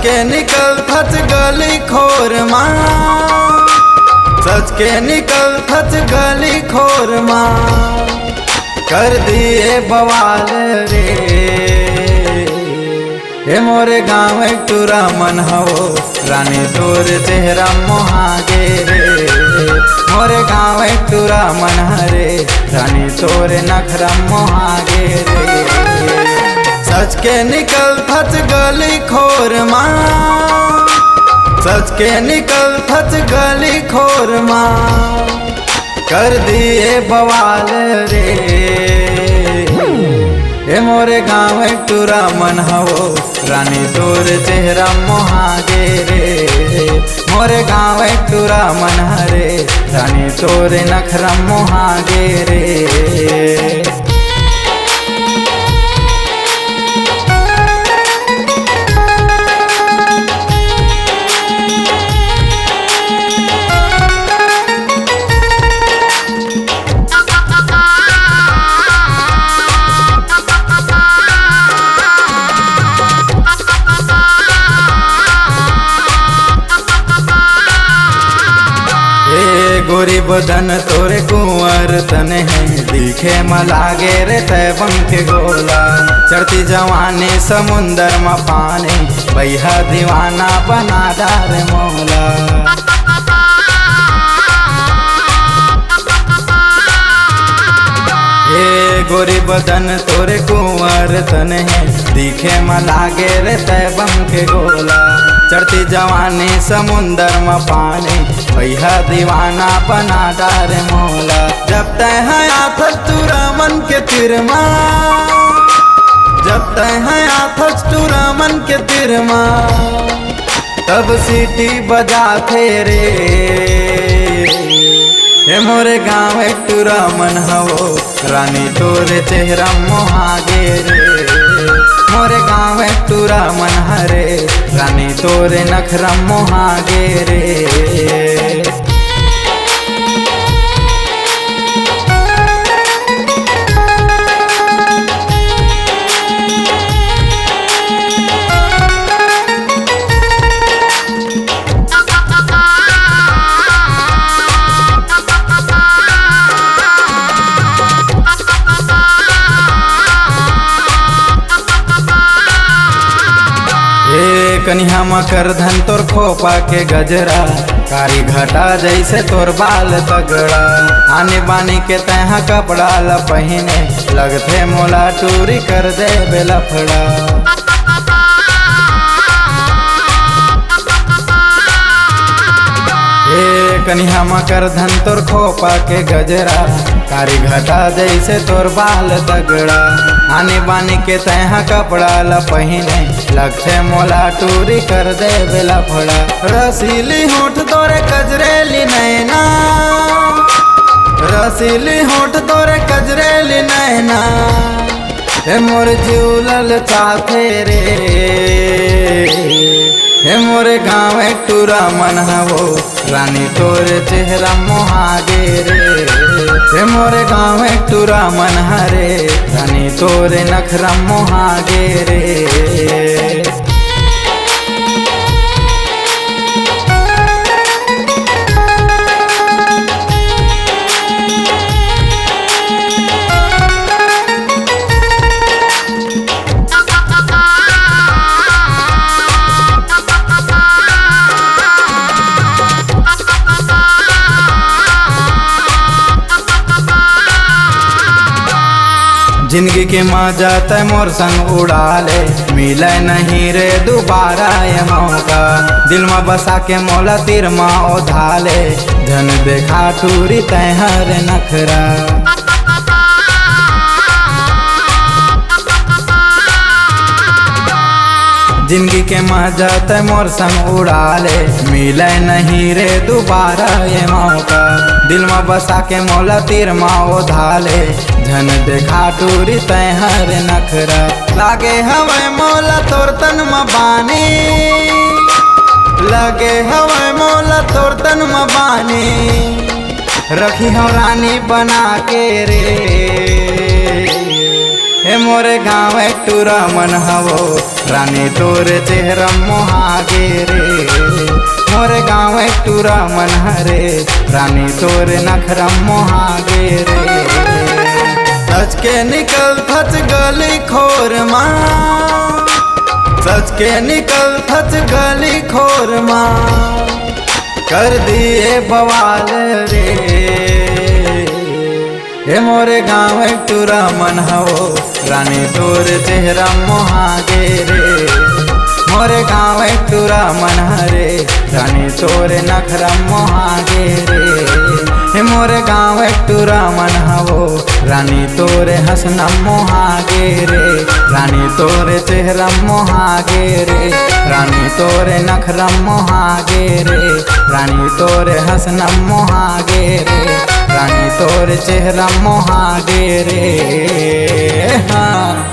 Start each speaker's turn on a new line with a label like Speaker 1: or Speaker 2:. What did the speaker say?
Speaker 1: के निकल थच गली खोर माँ, सच के निकल थच गली खोर माँ, कर दिए बवाल रे। हे मोरे गाँव टूरा मन हो रानी तोर चेहरा मोहागे रे, मोरे गाँव टूरा मन हरे रानी तोर नखरा मोहागे रे। सच के निकल थच गली खोर माँ, सच के निकल थच गली खोर माँ, कर दिए बवाल रे। हे मोरे गाँव टूरा मन हो रानी तोर चेहरा मोहागे रे, मोरे गाँव टूरा मन हरे रानी तोर नखरा मोहागे रे। गोरी बदन तोरे कुंवर तने है, दिखे मलागे रे तैबन के गोला, चढ़ती जवानी समुंदर में पानी, भैया दीवाना बना डार मौला। हे गोरी बदन तोरे कुंवर तने है, दिखे मलागे रे तैबन के गोला, चढ़ती जवानी समुंदर में पानी, भैया दीवाना बना डार मौला। जब तय है आथच टूरा मन के तिरमा, जब तय है आथच टूरा मन के तिरमा, तब सीटी बजाते रे। हे मोरे गाँव टूरा मन हो रानी तोरे चेहरा मोहागे रे, मोरे गाँव टूरा मन हरे रानी तोरे नखरा मोहागे रे। कन्या मकर धन तोर खोपा के गजरा, कारी घटा जैसे तोर बाल तगड़ा, आने बानी के तहा कपड़ा ल पहिने, लगथे मोला टूरी कर दे बेलफड़ा। कन्या मकर धन तोर खोपा के गजरा, कारी घटा जैसे तोर बाल तगड़ा, आने बानी के तहा कपड़ा ल पहिने, लगथे मोला टूरी कर दे बेला फड़ा। रसीली होठ तोरे कजरेली नैना, रसीली होठ तोरे कजरेली नैना, हे मोर झूलल चाथे रे। हे मोरे गाँव टूरा मन हो रानी तोरे चेहरा मोहागे रे, हे मोरे गाँव टूरा मन हरे रानी तोरे नखरा मोहागे रे। जिंदगी के मजा तय मोर संग उड़ा ले, मिले नहीं रे दोबारा ये मौका, दिल में बसा के मोला तीर माँ ओढ़ा ले, धन देखा टूरी तय हर नखरा। जिंदगी के मजा तय मोर संग उड़ा ले, मिले नहीं रे दोबारा ये मौका, दिल में बसा के मोला तीर माँ ओढ़ा ले, धन देखा टूरी तय हर नखरा। लागे हवे मोला तोर तन में बानी, लगे हवे मोला तोर तन में बानी, रखी हो रानी बना के रे। हे मोरे गाँव टूरा मन हवो रानी तोर चेहरा मोहागे रे। मोरे गाँव टूरा मन हरे रानी तोर नखरा मोहागे रे। सच के निकल थच गली खोर माँ, सच के निकल थच गली खोर माँ, कर दिए बवाल रे। हे मोरे गाँव टूरा मन हवो रानी तोर चेहरा मोहागे रे। मोरे गाँव टूरा मन हरे रानी तोर नखरा मोहागे रे। हे मोरे गाँव टूरा मन हवो रानी तोरे हंसना मोहागे रे। रानी तोरे चेहरा मोहागे रे, रानी तोरे नखरा मोहागे रे, रानी तोरे हंसना मोहागे रे, रानी तोरे चेहरा मोहागे रे। हाँ